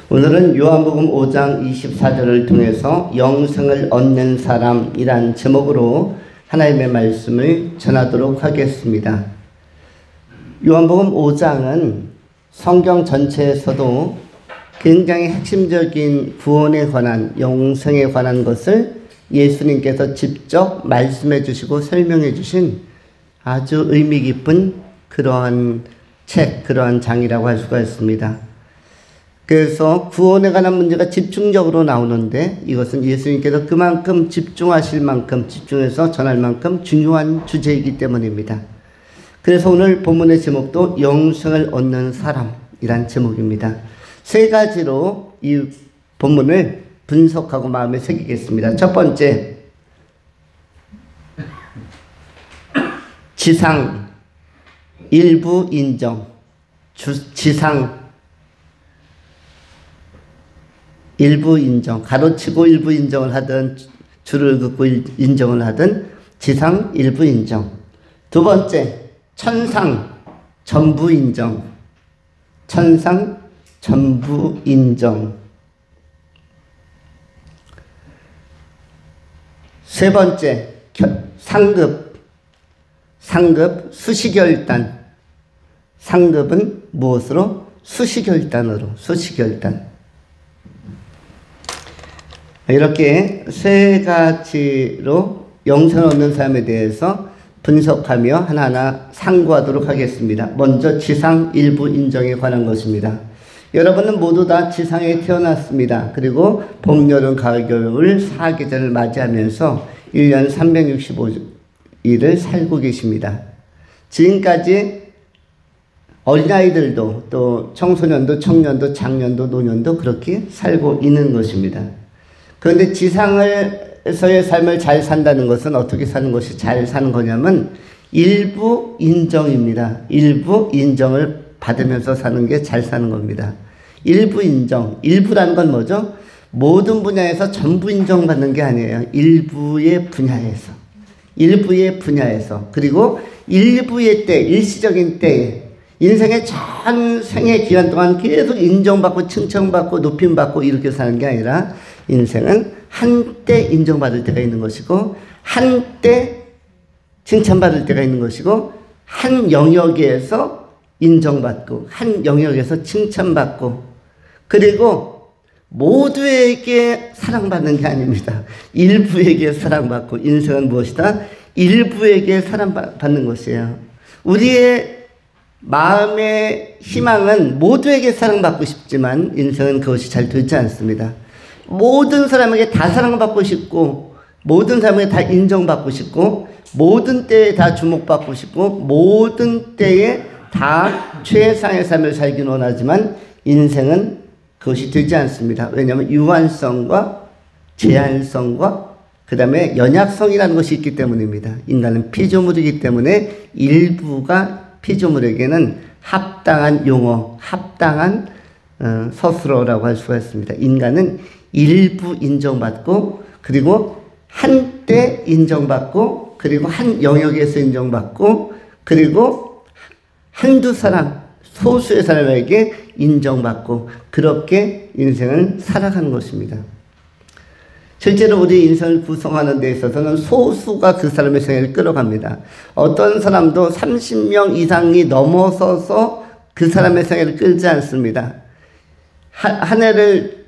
오늘은 요한복음 5장 24절을 통해서 영생을 얻는 사람이란 제목으로 하나님의 말씀을 전하도록 하겠습니다. 요한복음 5장은 성경 전체에서도 굉장히 핵심적인 구원에 관한, 영생에 관한 것을 예수님께서 직접 말씀해 주시고 설명해 주신 아주 의미 깊은 그러한 책, 그러한 장이라고 할 수가 있습니다. 그래서 구원에 관한 문제가 집중적으로 나오는데 이것은 예수님께서 그만큼 집중하실 만큼, 집중해서 전할 만큼 중요한 주제이기 때문입니다. 그래서 오늘 본문의 제목도 영생을 얻는 사람이란 제목입니다. 세 가지로 이 본문을 분석하고 마음에 새기겠습니다. 첫 번째, 지상 일부 인정, 지상 일부 인정, 가로치고 일부 인정을 하든 줄을 긋고 인정을 하든 지상 일부 인정. 두 번째, 천상 전부 인정, 천상 전부 인정. 세 번째, 상급 수시결단. 상급은 무엇으로? 수시결단으로, 수시결단. 이렇게 세 가지로 영생을 얻는 사람에 대해서 분석하며 하나하나 상고하도록 하겠습니다. 먼저 지상 일부 인정에 관한 것입니다. 여러분은 모두 다 지상에 태어났습니다. 그리고 봄, 여름, 가을, 겨울 4계절을 맞이하면서 1년 365일을 살고 계십니다. 지금까지 어린아이들도 또 청소년도, 청년도, 장년도, 노년도 그렇게 살고 있는 것입니다. 그런데 지상에서의 삶을 잘 산다는 것은 어떻게 사는 것이 잘 사는 거냐면 일부 인정입니다. 일부 인정을 받으면서 사는 게 잘 사는 겁니다. 일부 인정. 일부라는 건 뭐죠? 모든 분야에서 전부 인정받는 게 아니에요. 일부의 분야에서. 일부의 분야에서. 그리고 일부의 때, 일시적인 때에 인생의 전생의 기간 동안 계속 인정받고 칭찬받고 높임받고 이렇게 사는 게 아니라 인생은 한때 인정받을 때가 있는 것이고 한때 칭찬받을 때가 있는 것이고 한 영역에서 인정받고 한 영역에서 칭찬받고 그리고 모두에게 사랑받는 게 아닙니다. 일부에게 사랑받고 인생은 무엇이다? 일부에게 사랑받는 것이에요. 우리의 마음의 희망은 모두에게 사랑받고 싶지만 인생은 그것이 잘 되지 않습니다. 모든 사람에게 다 사랑받고 싶고 모든 사람에게 다 인정받고 싶고 모든 때에 다 주목받고 싶고 모든 때에 다 최상의 삶을 살기는 원하지만 인생은 그것이 되지 않습니다. 왜냐하면 유한성과 제한성과 그 다음에 연약성이라는 것이 있기 때문입니다. 인간은 피조물이기 때문에 일부가 피조물에게는 합당한 용어, 합당한 서술어라고 할 수가 있습니다. 인간은 일부 인정받고 그리고 한때 인정받고 그리고 한 영역에서 인정받고 그리고 한두 사람, 소수의 사람에게 인정받고 그렇게 인생을 살아가는 것입니다. 실제로 우리 인생을 구성하는 데 있어서는 소수가 그 사람의 생애를 끌어갑니다. 어떤 사람도 30명 이상이 넘어서서 그 사람의 생애를 끌지 않습니다. 한 해를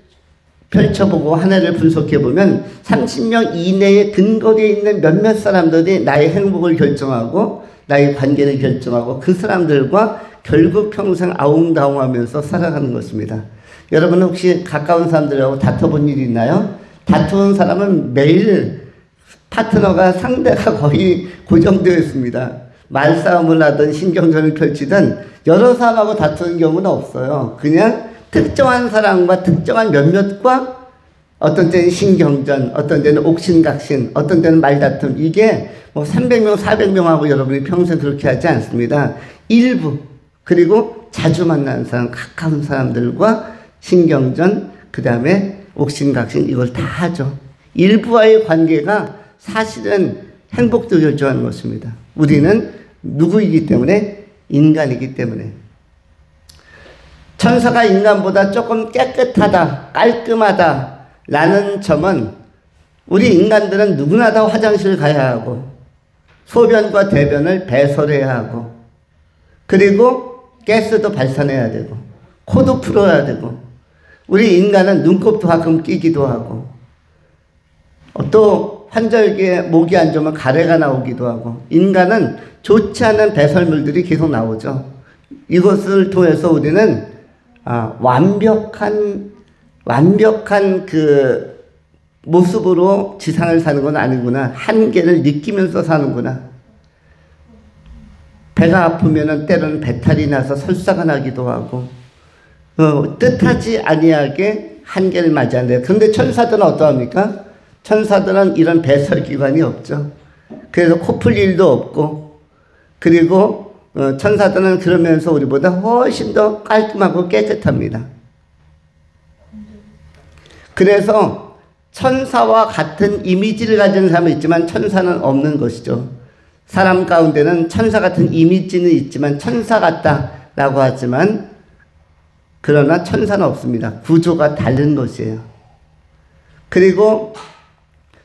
펼쳐보고 한 해를 분석해보면 30명 이내에 근거리에 있는 몇몇 사람들이 나의 행복을 결정하고 나의 관계를 결정하고 그 사람들과 결국 평생 아웅다웅하면서 살아가는 것입니다. 여러분 혹시 가까운 사람들하고 다퉈본 일 있나요? 다투는 사람은 매일 파트너가 상대가 거의 고정되어 있습니다. 말싸움을 하든 신경전을 펼치든 여러 사람하고 다투는 경우는 없어요. 그냥 특정한 사람과 특정한 몇몇과 어떤 때는 신경전, 어떤 때는 옥신각신, 어떤 때는 말다툼. 이게 뭐 300명, 400명하고 여러분이 평생 그렇게 하지 않습니다. 일부, 그리고 자주 만나는 사람, 가까운 사람들과 신경전, 그 다음에 옥신각신 이걸 다 하죠. 일부와의 관계가 사실은 행복도 결정하는 것입니다. 우리는 누구이기 때문에? 인간이기 때문에. 천사가 인간보다 조금 깨끗하다, 깔끔하다 라는 점은 우리 인간들은 누구나 다 화장실 가야 하고 소변과 대변을 배설해야 하고 그리고 가스도 발산해야 되고 코도 풀어야 되고 우리 인간은 눈곱도 가끔 끼기도 하고 또 환절기에 목이 안 좋으면 가래가 나오기도 하고 인간은 좋지 않은 배설물들이 계속 나오죠. 이것을 통해서 우리는 완벽한 그 모습으로 지상을 사는 건 아니구나. 한계를 느끼면서 사는구나. 배가 아프면은 때로는 배탈이 나서 설사가 나기도 하고 뜻하지 아니하게 한계를 맞이한대요. 그런데 천사들은 어떠합니까? 천사들은 이런 배설기관이 없죠. 그래서 코 풀 일도 없고 그리고 천사들은 그러면서 우리보다 훨씬 더 깔끔하고 깨끗합니다. 그래서 천사와 같은 이미지를 가진 사람은 있지만 천사는 없는 것이죠. 사람 가운데는 천사 같은 이미지는 있지만 천사 같다라고 하지만 그러나 천사는 없습니다. 구조가 다른 것이에요. 그리고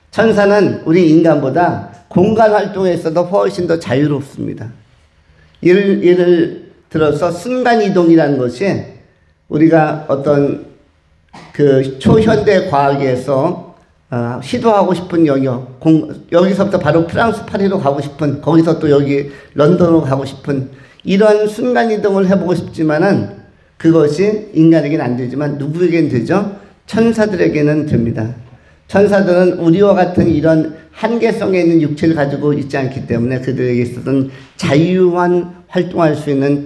천사는 우리 인간보다 공간 활동에서도 훨씬 더 자유롭습니다. 예를 들어서 순간이동이라는 것이 우리가 어떤 그 초현대 과학에서 시도하고 싶은 영역, 여기서부터 바로 프랑스 파리로 가고 싶은, 거기서 또 여기 런던으로 가고 싶은 이런 순간이동을 해보고 싶지만은 그것이 인간에게는 안 되지만 누구에게는 되죠? 천사들에게는 됩니다. 천사들은 우리와 같은 이런 한계성에 있는 육체를 가지고 있지 않기 때문에 그들에게 있어서는 자유한 활동할 수 있는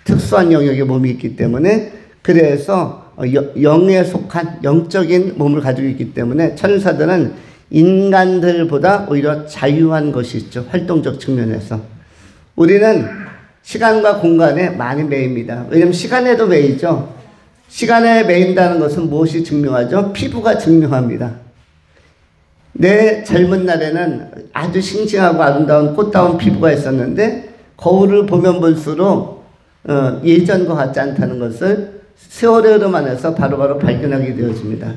특수한 영역의 몸이 있기 때문에 그래서 영에 속한 영적인 몸을 가지고 있기 때문에 천사들은 인간들보다 오히려 자유한 것이 있죠. 활동적 측면에서. 우리는 시간과 공간에 많이 매입니다. 왜냐하면 시간에도 매이죠. 시간에 매인다는 것은 무엇이 증명하죠? 피부가 증명합니다. 내 젊은 날에는 아주 싱싱하고 아름다운 꽃다운 피부가 있었는데 거울을 보면 볼수록 예전과 같지 않다는 것을 세월의 흐름 안에서 바로바로 발견하게 되어집니다.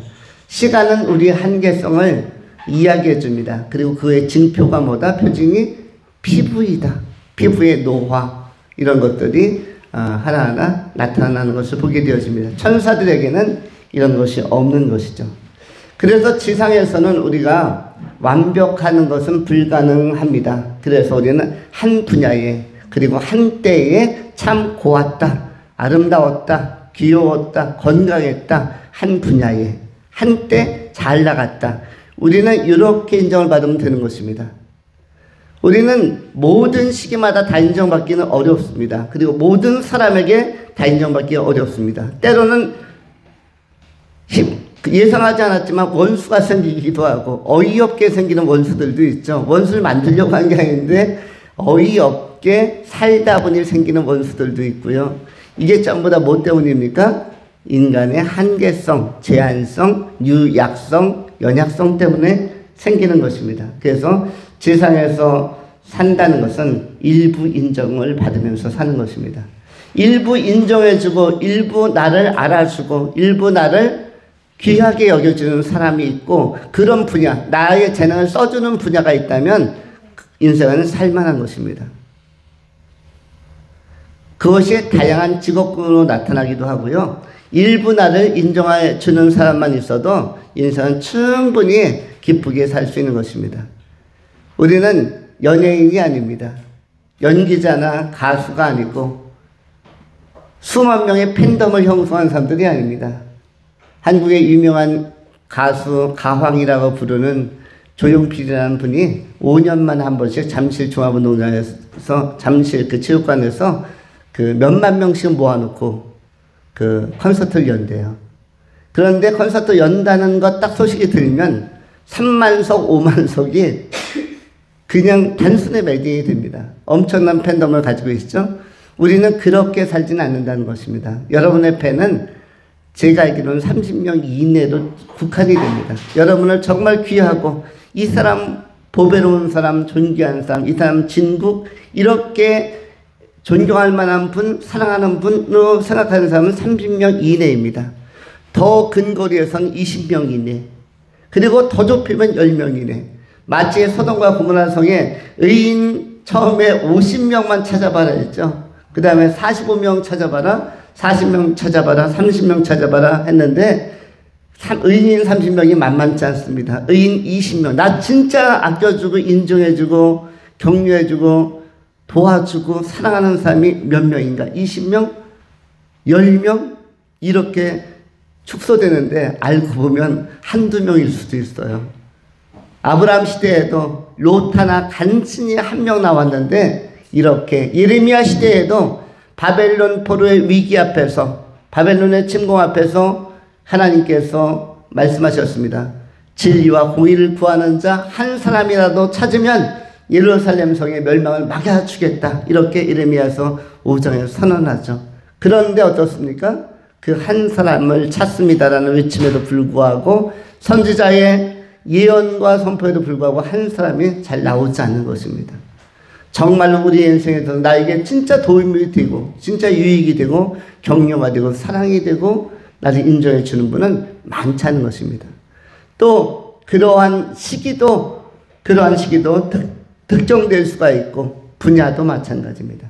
시간은 우리의 한계성을 이야기해 줍니다. 그리고 그의 징표가 뭐다? 표징이 피부이다. 피부의 노화 이런 것들이 하나하나 나타나는 것을 보게 되어집니다. 천사들에게는 이런 것이 없는 것이죠. 그래서 지상에서는 우리가 완벽하는 것은 불가능합니다. 그래서 우리는 한 분야에 그리고 한 때에 참 고왔다, 아름다웠다, 귀여웠다, 건강했다, 한 분야에 한때 잘 나갔다. 우리는 이렇게 인정을 받으면 되는 것입니다. 우리는 모든 시기마다 다 인정받기는 어렵습니다. 그리고 모든 사람에게 다 인정받기 어렵습니다. 때로는 예상하지 않았지만 원수가 생기기도 하고 어이없게 생기는 원수들도 있죠. 원수를 만들려고 한 게 아닌데 어이없게 살다 보니 생기는 원수들도 있고요. 이게 전부 다 뭐 때문입니까? 인간의 한계성, 제한성, 유약성, 연약성 때문에 생기는 것입니다. 그래서 세상에서 산다는 것은 일부 인정을 받으면서 사는 것입니다. 일부 인정해주고 일부 나를 알아주고 일부 나를 귀하게 여겨주는 사람이 있고 그런 분야, 나의 재능을 써주는 분야가 있다면 인생은 살만한 것입니다. 그것이 다양한 직업군으로 나타나기도 하고요. 일부 나를 인정해 주는 사람만 있어도 인생은 충분히 기쁘게 살 수 있는 것입니다. 우리는 연예인이 아닙니다. 연기자나 가수가 아니고 수만 명의 팬덤을 형성한 사람들이 아닙니다. 한국의 유명한 가수 가황이라고 부르는 조용필이라는 분이 5년만에 한 번씩 잠실 종합운동장에서 잠실 그 체육관에서 그 몇만 명씩 모아놓고 그 콘서트를 연대요. 그런데 콘서트 연다는 것 딱 소식이 들리면 3만석, 5만석이 그냥 단순히 매진이 됩니다. 엄청난 팬덤을 가지고 있죠. 우리는 그렇게 살지는 않는다는 것입니다. 여러분의 팬은 제가 알기로는 30명 이내로 국한이 됩니다. 여러분을 정말 귀하고 이 사람 보배로운 사람, 존귀한 사람, 이 사람 진국 이렇게 존경할 만한 분, 사랑하는 분으로 생각하는 사람은 30명 이내입니다. 더 근거리에서는 20명 이내. 그리고 더 좁히면 10명 이내. 마치 소돔과 고모라 성에 의인 처음에 50명만 찾아봐라 했죠. 그 다음에 45명 찾아봐라, 40명 찾아봐라, 30명 찾아봐라 했는데 의인 30명이 만만치 않습니다. 의인 20명. 나 진짜 아껴주고 인정해주고 격려해주고 도와주고 사랑하는 사람이 몇 명인가? 20명? 10명? 이렇게 축소되는데 알고 보면 한두 명일 수도 있어요. 아브라함 시대에도 롯하나 간신히 한 명 나왔는데 이렇게 예레미야 시대에도 바벨론 포로의 위기 앞에서 바벨론의 침공 앞에서 하나님께서 말씀하셨습니다. 진리와 공의를 구하는 자 한 사람이라도 찾으면 예루살렘 성의 멸망을 막아주겠다. 이렇게 예레미야서 5장에 선언하죠. 그런데 어떻습니까? 그 한 사람을 찾습니다라는 외침에도 불구하고 선지자의 예언과 선포에도 불구하고 한 사람이 잘 나오지 않는 것입니다. 정말로 우리 인생에서 나에게 진짜 도움이 되고 진짜 유익이 되고 격려가 되고 사랑이 되고 나를 인정해 주는 분은 많지 않은 것입니다. 또 그러한 시기도 특정될 수가 있고 분야도 마찬가지입니다.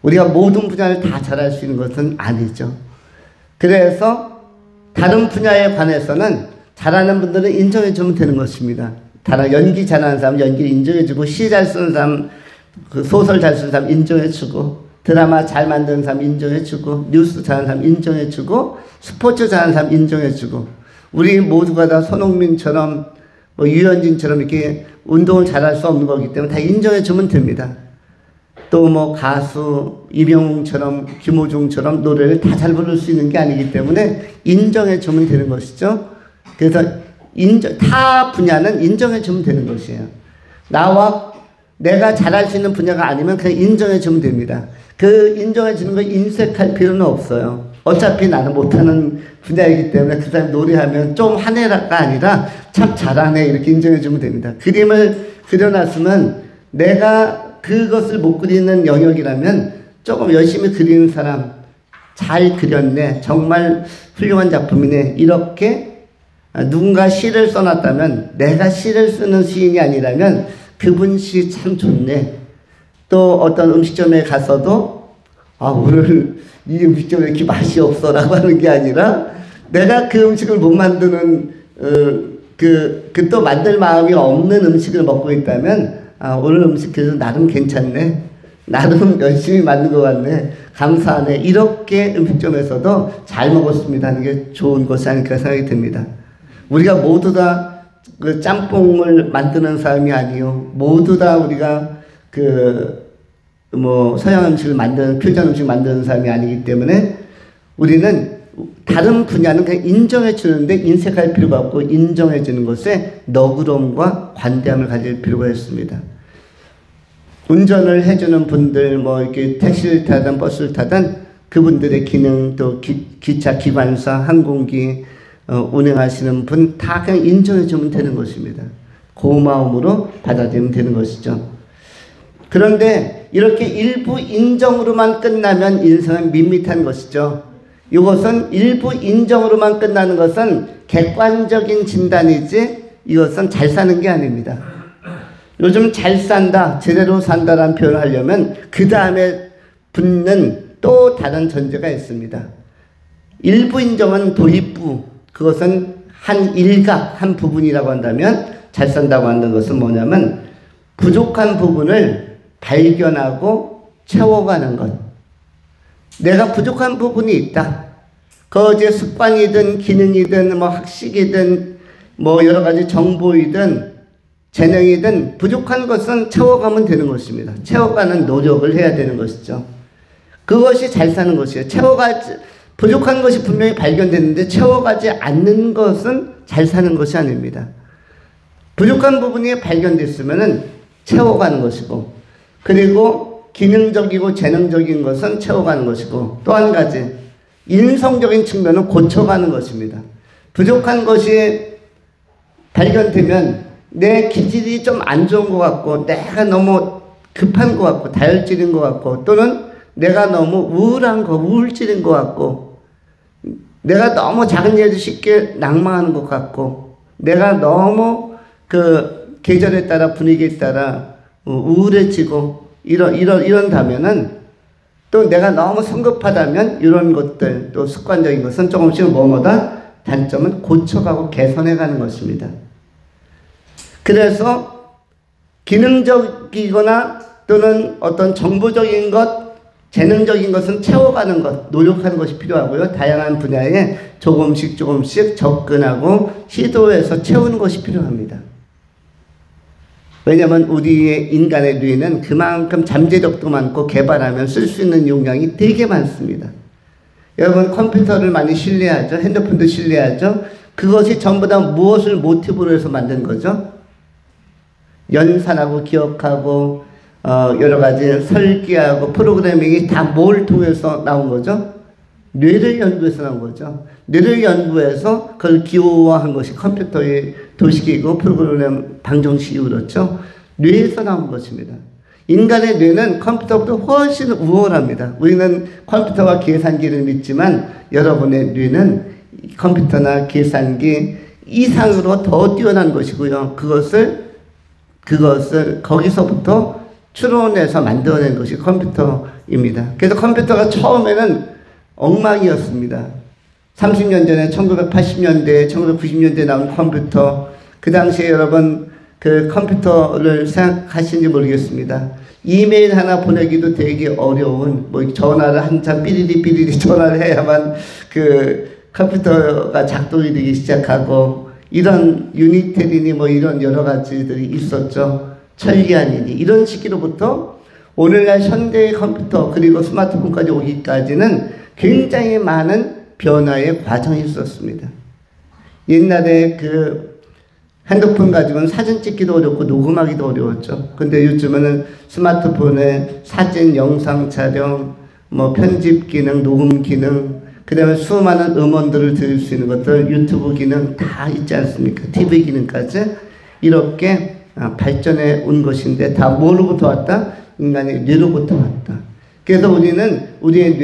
우리가 모든 분야를 다 잘할 수 있는 것은 아니죠. 그래서 다른 분야에 관해서는 잘하는 분들은 인정해 주면 되는 것입니다. 다른 연기 잘하는 사람 연기를 인정해 주고 시 잘 쓰는 사람 소설 잘 쓰는 사람 인정해 주고 드라마 잘 만드는 사람 인정해 주고 뉴스 잘하는 사람 인정해 주고 스포츠 잘하는 사람 인정해 주고 우리 모두가 다 손흥민처럼 유현진처럼 이렇게 운동을 잘할 수 없는 거기 때문에 다 인정해 주면 됩니다. 또 가수 이명웅처럼 김호중처럼 노래를 다 잘 부를 수 있는 게 아니기 때문에 인정해 주면 되는 것이죠. 그래서 타 분야는 인정해 주면 되는 것이에요. 내가 잘할 수 있는 분야가 아니면 그냥 인정해 주면 됩니다. 그 인정해 주는 거 인색할 필요는 없어요. 어차피 나는 못하는 분야이기 때문에 그 사람이 노래하면 좀 하네라가 아니라 참 잘하네 이렇게 인정해 주면 됩니다. 그림을 그려놨으면 내가 그것을 못 그리는 영역이라면 조금 열심히 그리는 사람 잘 그렸네 정말 훌륭한 작품이네 이렇게 누군가 시를 써놨다면 내가 시를 쓰는 시인이 아니라면 그분 시 참 좋네. 또 어떤 음식점에 가서도 오늘 이 음식점에 이렇게 맛이 없어라고 하는 게 아니라 내가 그 음식을 못 만드는 또 만들 마음이 없는 음식을 먹고 있다면 오늘 음식 그래도 나름 괜찮네. 나름 열심히 만든 것 같네. 감사하네. 이렇게 음식점에서도 잘 먹었습니다 하는 게 좋은 것이 아닐까 생각이 듭니다. 우리가 모두 다 그 짬뽕을 만드는 사람이 아니요. 모두 다 우리가 서양 음식을 만드는, 퓨전 음식 만드는 사람이 아니기 때문에 우리는 다른 분야는 그냥 인정해 주는데 인색할 필요가 없고 인정해 주는 것에 너그러움과 관대함을 가질 필요가 있습니다. 운전을 해주는 분들, 이렇게 택시를 타든 버스를 타든 그분들의 기능, 또 기차, 기관사, 항공기, 운행하시는 분 다 그냥 인정해 주면 되는 것입니다. 고마움으로 받아들이면 되는 것이죠. 그런데 이렇게 일부 인정으로만 끝나면 인생은 밋밋한 것이죠. 이것은 일부 인정으로만 끝나는 것은 객관적인 진단이지 이것은 잘 사는 게 아닙니다. 요즘 잘 산다, 제대로 산다라는 표현을 하려면 그 다음에 붙는 또 다른 전제가 있습니다. 일부 인정은 도입부, 그것은 한 일각, 한 부분이라고 한다면 잘 산다고 하는 것은 뭐냐면 부족한 부분을 발견하고 채워가는 것. 내가 부족한 부분이 있다. 그것이 습관이든 기능이든 학식이든 여러 가지 정보이든 재능이든 부족한 것은 채워가면 되는 것입니다. 채워가는 노력을 해야 되는 것이죠. 그것이 잘 사는 것이에요. 부족한 것이 분명히 발견됐는데 채워가지 않는 것은 잘 사는 것이 아닙니다. 부족한 부분이 발견됐으면 채워가는 것이고, 그리고 기능적이고 재능적인 것은 채워가는 것이고, 또 한 가지 인성적인 측면은 고쳐가는 것입니다. 부족한 것이 발견되면 내 기질이 좀 안 좋은 것 같고 내가 너무 급한 것 같고 다혈질인 것 같고 또는 내가 너무 우울질인 것 같고 내가 너무 작은 일에도 쉽게 낭망하는 것 같고 내가 너무 그 계절에 따라 분위기에 따라 우울해지고 이런다면은 또 내가 너무 성급하다면 이런 것들 또 습관적인 것은 조금씩 뭐뭐다 단점은 고쳐가고 개선해가는 것입니다. 그래서 기능적이거나 또는 어떤 정보적인 것, 재능적인 것은 채워가는 것, 노력하는 것이 필요하고요. 다양한 분야에 조금씩 접근하고 시도해서 채우는 것이 필요합니다. 왜냐하면 우리의 인간의 뇌는 그만큼 잠재력도 많고 개발하면 쓸 수 있는 용량이 되게 많습니다. 여러분 컴퓨터를 많이 신뢰하죠. 핸드폰도 신뢰하죠. 그것이 전부 다 무엇을 모티브로 해서 만든 거죠? 연산하고 기억하고 여러 가지 설계하고 프로그래밍이 다 뭘 통해서 나온 거죠? 뇌를 연구해서 나온 거죠. 뇌를 연구해서 그걸 기호화한 것이 컴퓨터의 도식이고 프로그램 방정식이고 그렇죠. 뇌에서 나온 것입니다. 인간의 뇌는 컴퓨터보다 훨씬 우월합니다. 우리는 컴퓨터와 계산기를 믿지만 여러분의 뇌는 컴퓨터나 계산기 이상으로 더 뛰어난 것이고요. 그것을 거기서부터 추론해서 만들어낸 것이 컴퓨터입니다. 그래서 컴퓨터가 처음에는 엉망이었습니다. 30년 전에 1980년대, 1990년대에 나온 컴퓨터, 그 당시에 여러분 그 컴퓨터를 생각하시는지 모르겠습니다. 이메일 하나 보내기도 되게 어려운, 뭐 전화를 한참 삐리리 전화를 해야만 그 컴퓨터가 작동이 되기 시작하고 이런 유니텔이니 뭐 이런 여러 가지들이 있었죠. 천리안이니 이런 시기로부터 오늘날 현대의 컴퓨터 그리고 스마트폰까지 오기까지는 굉장히 많은 변화의 과정이 있었습니다. 옛날에 그 핸드폰 가지고는 사진 찍기도 어렵고 녹음하기도 어려웠죠. 근데 요즘에는 스마트폰에 사진, 영상 촬영, 뭐 편집 기능, 녹음 기능, 그 다음에 수많은 음원들을 들을 수 있는 것들, 유튜브 기능 다 있지 않습니까? TV 기능까지 이렇게 발전해 온 것인데 다 뭐로부터 왔다? 인간의 뇌로부터 왔다. 그래서 우리는 우리의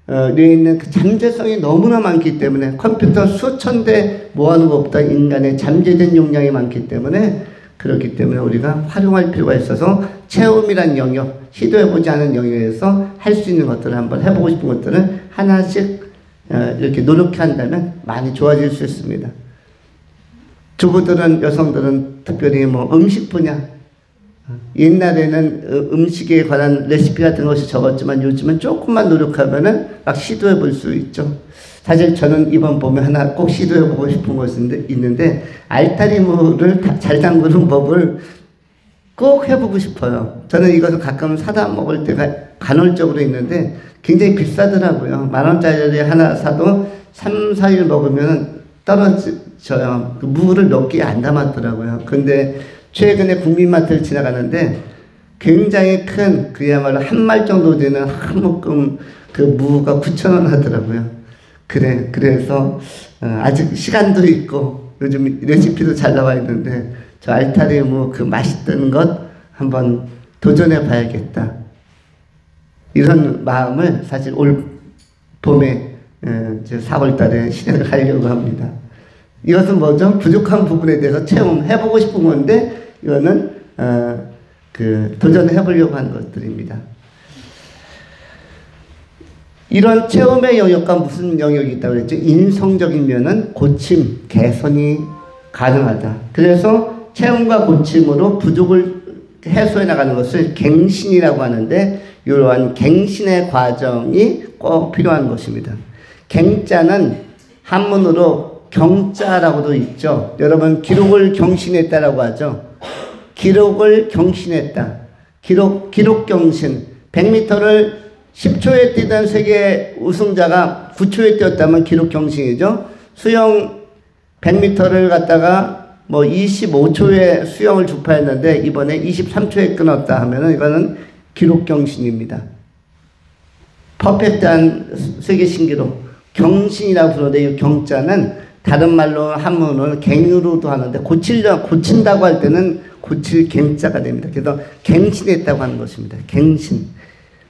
뇌에 있는 그 잠재성이 너무나 많기 때문에 컴퓨터 수천 대 모아놓은 것보다 인간의 잠재된 용량이 많기 때문에 그렇기 때문에 우리가 활용할 필요가 있어서 체험이란 영역, 시도해보지 않은 영역에서 할 수 있는 것들을 한번 해보고 싶은 것들을 하나씩 이렇게 노력해 한다면 많이 좋아질 수 있습니다. 주부들은, 여성들은 특별히 뭐 음식 분야, 옛날에는 음식에 관한 레시피 같은 것이 적었지만 요즘은 조금만 노력하면은 막 시도해 볼 수 있죠. 사실 저는 이번 봄에 하나 꼭 시도해 보고 싶은 것이 있는데 알타리무를 잘 담그는 법을 꼭 해보고 싶어요. 저는 이것을 가끔 사다 먹을 때가 간헐적으로 있는데 굉장히 비싸더라고요. 10,000원짜리 하나 사도 3, 4일 먹으면 떨어져요. 무를 몇 개 안 담았더라고요. 근데 최근에 국민마트를 지나가는데 굉장히 큰 그야말로 한 말 정도 되는 한 묶음 그 무가 9,000원 하더라고요. 그래서 아직 시간도 있고 요즘 레시피도 잘 나와 있는데 저 알타리 무 그 맛있던 것 한번 도전해 봐야겠다. 이런 마음을 사실 올 봄에 4월 달에 실행을 하려고 합니다. 이것은 뭐죠? 부족한 부분에 대해서 체험해보고 싶은 건데 이거는 도전해 보려고 하는 것들입니다. 이런 체험의 영역과 무슨 영역이 있다고 그랬죠? 인성적인 면은 고침, 개선이 가능하다. 그래서 체험과 고침으로 부족을 해소해 나가는 것을 갱신이라고 하는데 이러한 갱신의 과정이 꼭 필요한 것입니다. 갱자는 한문으로 경자라고도 있죠. 여러분 기록을 경신했다라고 하죠. 기록을 경신했다. 기록 경신. 100m를 10초에 뛰던 세계 우승자가 9초에 뛰었다면 기록 경신이죠. 수영 100m를 갖다가 뭐 25초에 수영을 주파했는데 이번에 23초에 끊었다 하면은 이거는 기록 경신입니다. 퍼펙트한 세계 신기록. 경신이라고 부르는데 이 경자는 다른 말로 하면은 갱으로도 하는데 고친다고 할 때는 고칠 갱자가 됩니다. 그래서 갱신했다고 하는 것입니다. 갱신.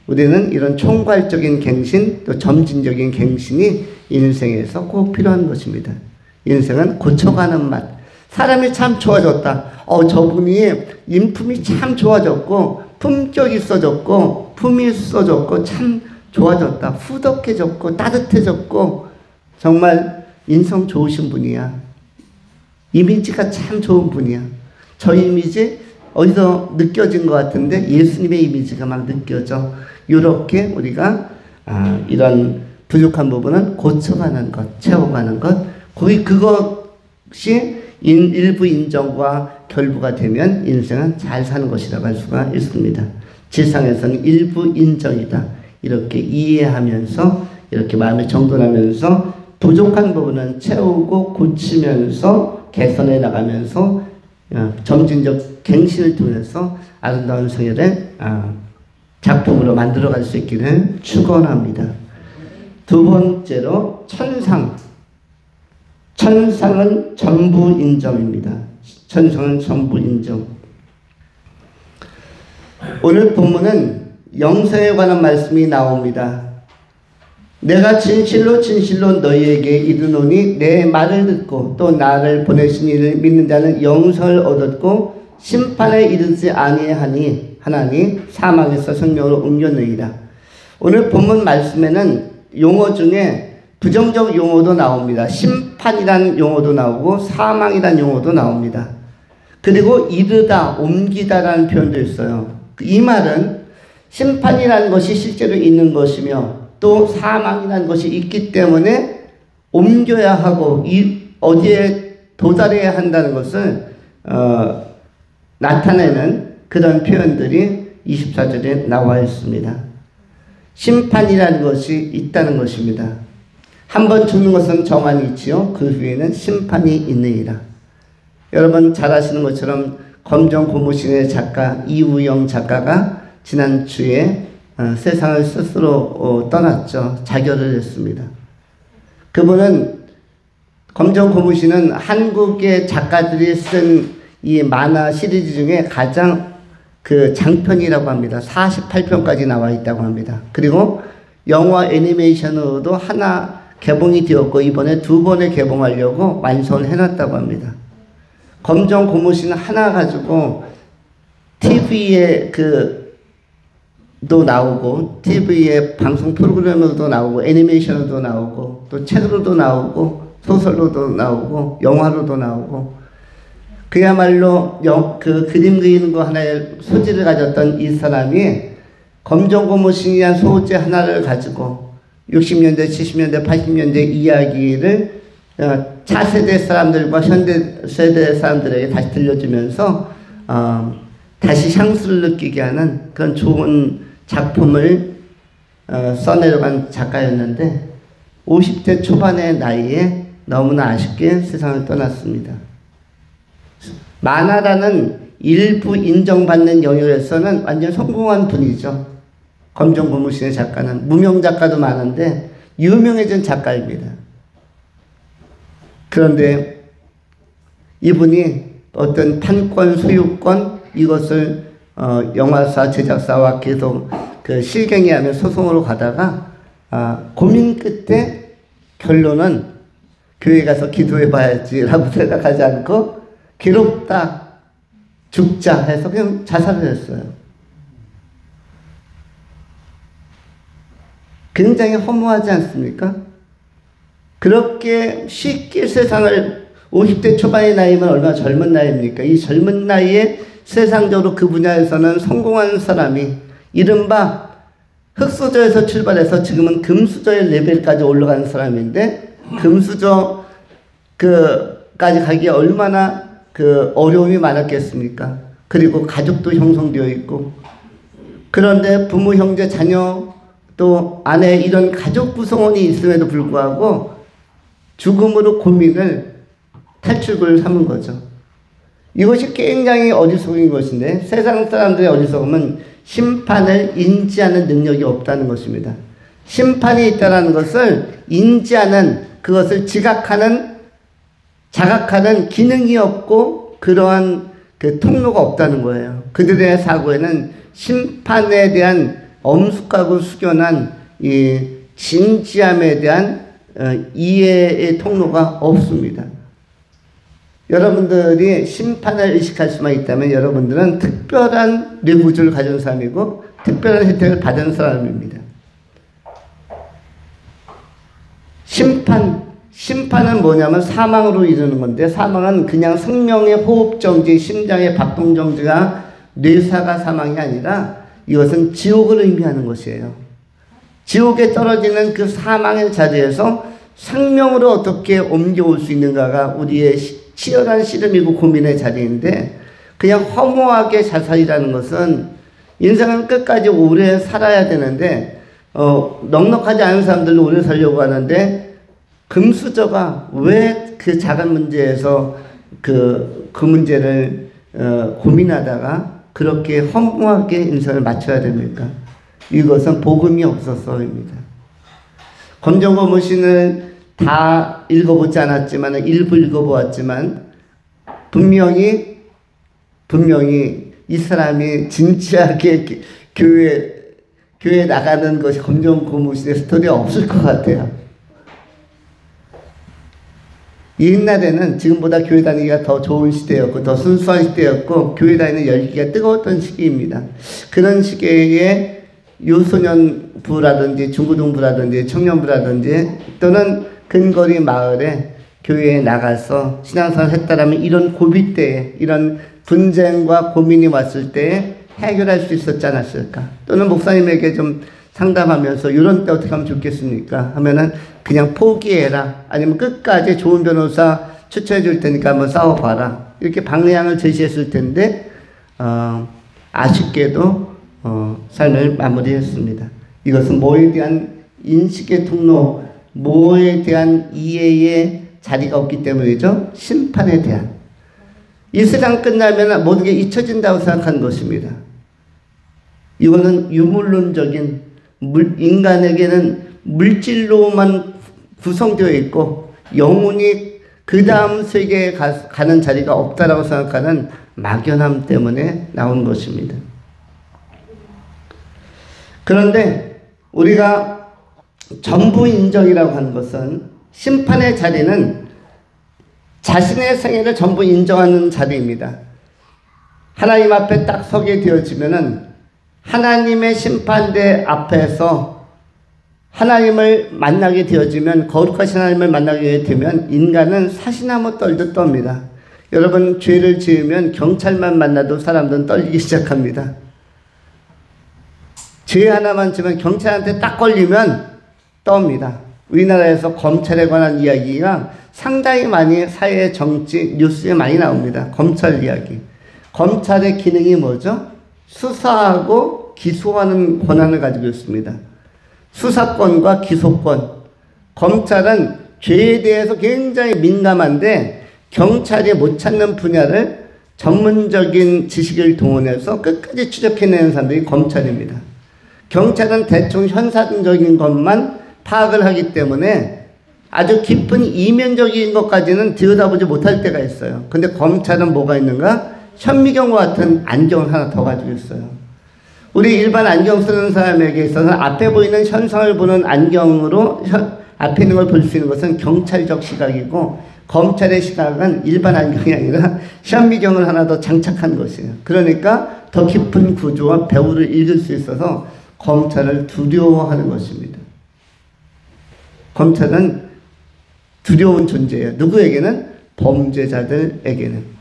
우리는 이런 총괄적인 갱신, 또 점진적인 갱신이 인생에서 꼭 필요한 것입니다. 인생은 고쳐가는 맛. 사람이 참 좋아졌다. 저분이 인품이 참 좋아졌고, 품격이 있어졌고, 품이 있어졌고, 참 좋아졌다. 후덕해졌고, 따뜻해졌고, 정말 인성 좋으신 분이야. 이미지가 참 좋은 분이야. 저 이미지 어디서 느껴진 것 같은데 예수님의 이미지가 막 느껴져. 이렇게 우리가 이런 부족한 부분은 고쳐가는 것, 채워가는 것, 그것이 일부 인정과 결부가 되면 인생은 잘 사는 것이라고 할 수가 있습니다. 지상에서는 일부 인정이다. 이렇게 이해하면서 이렇게 마음에 정돈하면서 부족한 부분은 채우고 고치면서 개선해 나가면서 점진적 갱신을 통해서 아름다운 성회를 작품으로 만들어갈 수 있기를 축원합니다. 두 번째로 천상. 천상은 전부 인정입니다. 천상은 전부 인정. 오늘 본문은 영생에 관한 말씀이 나옵니다. 내가 진실로 진실로 너희에게 이르노니 내 말을 듣고 또 나를 보내신 이를 믿는 자는 영생을 얻었고 심판에 이르지 아니하니 하나니 사망에서 생명으로 옮겼느니라. 오늘 본문 말씀에는 용어 중에 부정적 용어도 나옵니다. 심판이라는 용어도 나오고 사망이라는 용어도 나옵니다. 그리고 이르다, 옮기다라는 표현도 있어요. 이 말은 심판이라는 것이 실제로 있는 것이며 또 사망이라는 것이 있기 때문에 옮겨야 하고 어디에 도달해야 한다는 것을 나타내는 그런 표현들이 24절에 나와 있습니다. 심판이라는 것이 있다는 것입니다. 한번 죽는 것은 정한이 있지요. 그 후에는 심판이 있느니라. 여러분 잘 아시는 것처럼 검정 고무신의 작가 이우영 작가가 지난주에 세상을 스스로 떠났죠. 자결을 했습니다. 그분은 검정 고무신은 한국의 작가들이 쓴 이 만화 시리즈 중에 가장 장편이라고 합니다. 48편까지 나와 있다고 합니다. 그리고 영화 애니메이션으로도 하나 개봉이 되었고 이번에 2번에 개봉하려고 완성을 해놨다고 합니다. 검정 고무신 하나 가지고 TV에 도 나오고 TV에 방송 프로그램으로도 나오고 애니메이션으로도 나오고 또 책으로도 나오고 소설로도 나오고 영화로도 나오고 그야말로 그림 그리는 거 하나의 소질을 가졌던 이 사람이 검정 고무신이란 소재 하나를 가지고 60년대, 70년대, 80년대 이야기를 차세대 사람들과 현대세대 사람들에게 다시 들려주면서 다시 향수를 느끼게 하는 그런 좋은 작품을 써내려간 작가였는데 50대 초반의 나이에 너무나 아쉽게 세상을 떠났습니다. 만화라는 일부 인정받는 영역에서는 완전 성공한 분이죠. 검정 고무신의 작가는 무명 작가도 많은데 유명해진 작가입니다. 그런데 이분이 어떤 판권, 소유권 이것을 영화사, 제작사와 계속 실갱이하며 소송으로 가다가 고민 끝에 결론은 교회 가서 기도해 봐야지라고 생각하지 않고 괴롭다, 죽자 해서 그냥 자살을 했어요. 굉장히 허무하지 않습니까? 그렇게 쉽게 세상을 50대 초반의 나이면 얼마나 젊은 나이입니까? 이 젊은 나이에 세상적으로 그 분야에서는 성공한 사람이 이른바 흙수저에서 출발해서 지금은 금수저의 레벨까지 올라가는 사람인데 금수저까지 가기에 얼마나 어려움이 많았겠습니까? 그리고 가족도 형성되어 있고 그런데 부모, 형제, 자녀 또 아내 이런 가족 구성원이 있음에도 불구하고 죽음으로 고민을 탈출구를 삼은 거죠. 이것이 굉장히 어리석은 것인데 세상 사람들의 어리석음은 심판을 인지하는 능력이 없다는 것입니다. 심판이 있다는 것을 인지하는 그것을 지각하는 자각하는 기능이 없고 그러한 그 통로가 없다는 거예요. 그들의 사고에는 심판에 대한 엄숙하고 숙연한 이 진지함에 대한 이해의 통로가 없습니다. 여러분들이 심판을 의식할 수만 있다면 여러분들은 특별한 뇌구조를 가진 사람이고 특별한 혜택을 받은 사람입니다. 심판은 뭐냐면 사망으로 이르는 건데, 사망은 그냥 생명의 호흡정지, 심장의 박동정지가 뇌사가 사망이 아니라 이것은 지옥을 의미하는 것이에요. 지옥에 떨어지는 그 사망의 자리에서 생명으로 어떻게 옮겨올 수 있는가가 우리의 치열한 씨름이고 고민의 자리인데, 그냥 허무하게 자살이라는 것은 인생은 끝까지 오래 살아야 되는데 넉넉하지 않은 사람들도 오래 살려고 하는데, 금수저가 왜 그 작은 문제에서 그 문제를 고민하다가 그렇게 허무하게 인생을 마쳐야 됩니까? 이것은 복음이 없어서입니다. 검정고무신을 다 읽어보지 않았지만 일부 읽어보았지만 분명히 이 사람이 진지하게 교회 나가는 것이 검정고무신의 스토리가 없을 것 같아요. 옛날에는 지금보다 교회 다니기가 더 좋은 시대였고 더 순수한 시대였고 교회 다니는 열기가 뜨거웠던 시기입니다. 그런 시기에 유소년부라든지 중고등부라든지 청년부라든지 또는 근거리 마을에 교회에 나가서 신앙생활을 했다라면 이런 고비 때에 이런 분쟁과 고민이 왔을 때에 해결할 수 있었지 않았을까? 또는 목사님에게 좀 상담하면서 이런 때 어떻게 하면 좋겠습니까? 하면은 그냥 포기해라. 아니면 끝까지 좋은 변호사 추천해 줄 테니까 한번 싸워봐라. 이렇게 방향을 제시했을 텐데 아쉽게도 삶을 마무리했습니다. 이것은 뭐에 대한 인식의 통로, 뭐에 대한 이해의 자리가 없기 때문이죠. 심판에 대한. 이 세상 끝나면 모든 게 잊혀진다고 생각하는 것입니다. 이거는 유물론적인 인간에게는 물질로만 구성되어 있고 영혼이 그 다음 세계에 가는 자리가 없다라고 생각하는 막연함 때문에 나온 것입니다. 그런데 우리가 전부 인정이라고 하는 것은 심판의 자리는 자신의 생애를 전부 인정하는 자리입니다. 하나님 앞에 딱 서게 되어지면은 하나님의 심판대 앞에서 하나님을 만나게 되어지면, 거룩하신 하나님을 만나게 되면 인간은 사시나무 떨듯 떱니다. 여러분, 죄를 지으면 경찰만 만나도 사람들은 떨리기 시작합니다. 죄 하나만 지면 경찰한테 딱 걸리면 떱니다. 우리나라에서 검찰에 관한 이야기가 상당히 많이 사회, 정치, 뉴스에 많이 나옵니다. 검찰 이야기. 검찰의 기능이 뭐죠? 수사하고 기소하는 권한을 가지고 있습니다. 수사권과 기소권. 검찰은 죄에 대해서 굉장히 민감한데 경찰이 못 찾는 분야를 전문적인 지식을 동원해서 끝까지 추적해내는 사람들이 검찰입니다. 경찰은 대충 현상적인 것만 파악을 하기 때문에 아주 깊은 이면적인 것까지는 들여다보지 못할 때가 있어요. 근데 검찰은 뭐가 있는가? 현미경과 같은 안경을 하나 더 가지고 있어요. 우리 일반 안경 쓰는 사람에게 있어서는 앞에 보이는 현상을 보는 안경으로 앞에 있는 걸 볼 수 있는 것은 경찰적 시각이고, 검찰의 시각은 일반 안경이 아니라 현미경을 하나 더 장착한 것이에요. 그러니까 더 깊은 구조와 배후를 읽을 수 있어서 검찰을 두려워하는 것입니다. 검찰은 두려운 존재예요. 누구에게는? 범죄자들에게는.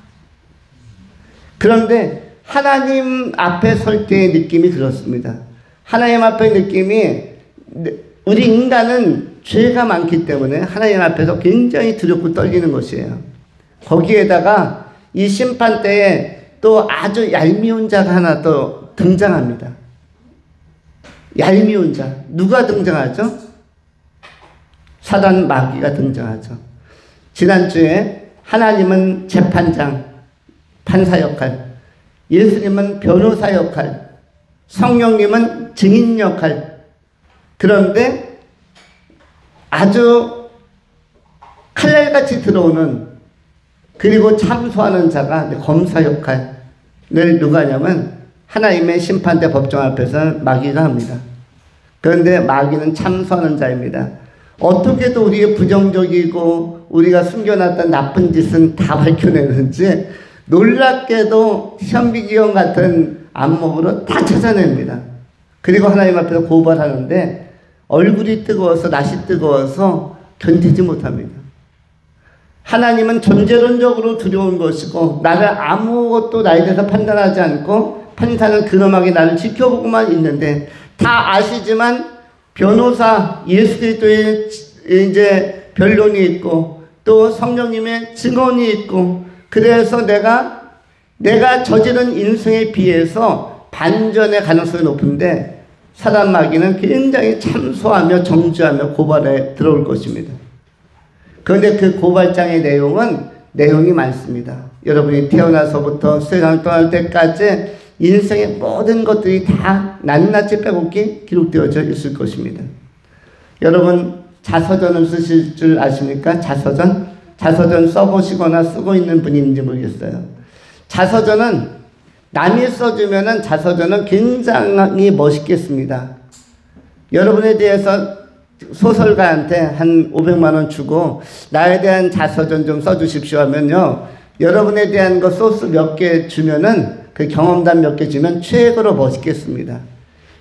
그런데 하나님 앞에 설 때의 느낌이 그렇습니다. 하나님 앞의 느낌이, 우리 인간은 죄가 많기 때문에 하나님 앞에서 굉장히 두렵고 떨리는 것이에요. 거기에다가 이 심판 때에 또 아주 얄미운 자가 하나 또 등장합니다. 얄미운 자. 누가 등장하죠? 사단 마귀가 등장하죠. 지난주에 하나님은 재판장, 판사 역할, 예수님은 변호사 역할, 성령님은 증인 역할. 그런데 아주 칼날같이 들어오는 그리고 참소하는 자가 검사 역할을 누가 하냐면 하나님의 심판대 법정 앞에서 마귀가 합니다. 그런데 마귀는 참소하는 자입니다. 어떻게도 우리의 부정적이고 우리가 숨겨놨던 나쁜 짓은 다 밝혀내는지 놀랍게도 현미기형 같은 안목으로 다 찾아냅니다. 그리고 하나님 앞에서 고발하는데 얼굴이 뜨거워서 낯이 뜨거워서 견디지 못합니다. 하나님은 존재론적으로 두려운 것이고 나를 아무것도 나에 대해서 판단하지 않고 판사는 근엄하게 나를 지켜보고만 있는데 다 아시지만 변호사 예수 그리스도의 이제 변론이 있고 또 성령님의 증언이 있고 그래서 내가 저지른 인생에 비해서 반전의 가능성이 높은데 사단 마귀는 굉장히 참소하며 정죄하며 고발에 들어올 것입니다. 그런데 그 고발장의 내용이 많습니다. 여러분이 태어나서부터 세상을 떠날 때까지 인생의 모든 것들이 다 낱낱이 빼곡히 기록되어져 있을 것입니다. 여러분 자서전을 쓰실 줄 아십니까? 자서전 써보시거나 쓰고 있는 분이 있는지 모르겠어요. 자서전은 남이 써주면은 자서전은 굉장히 멋있게 씁니다. 여러분에 대해서 소설가한테 한 500만 원 주고 나에 대한 자서전 좀 써주십시오 하면요. 여러분에 대한 거 소스 몇 개 주면은 그 경험담 몇 개 주면 최고로 멋있게 씁니다.